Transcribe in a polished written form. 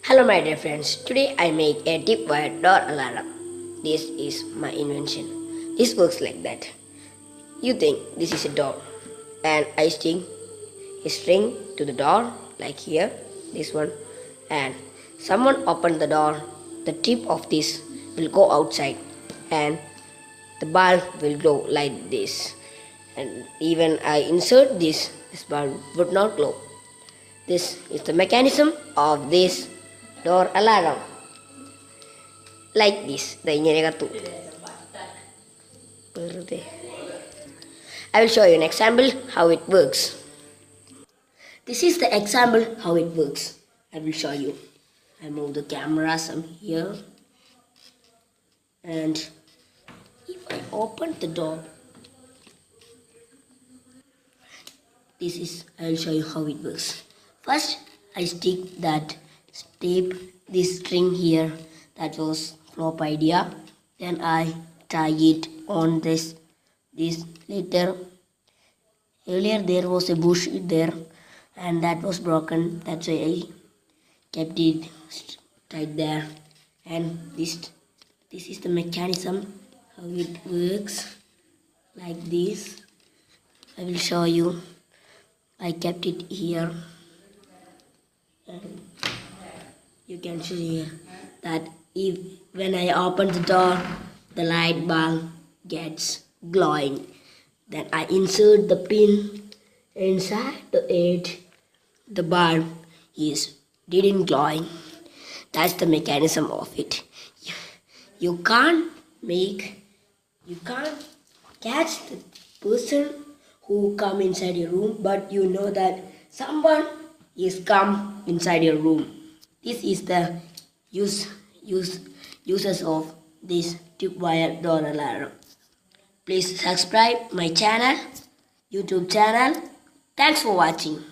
Hello my dear friends, today I make a tip wire door alarm. This is my invention. This works like that. You think this is a door and I stick a string to the door like here, this one, and someone open the door, the tip of this will go outside and the bulb will glow like this. And even I insert this bulb would not glow. This is the mechanism of this door alarm. Like this. ഇങ്ങനെ കത്തും. വെറുതെ. I will show you an example how it works. This is the example how it works. I will show you. I move the camera some here. And if I open the door, I will show you how it works. First, I stick that tape, this string here, that was flop idea. Then I tie it on this later. Earlier there was a bush there and that was broken. That's why I kept it tied there. And this is the mechanism how it works like this. I will show you. I kept it here. And you can see here that when I open the door, the light bulb gets glowing. Then I insert the pin inside the edge. The bulb didn't glowing. That's the mechanism of it. You can't catch the person who come inside your room, but you know that someone is come inside your room. This is the uses of this tip wire door alarm. Please subscribe my channel, YouTube channel. Thanks for watching.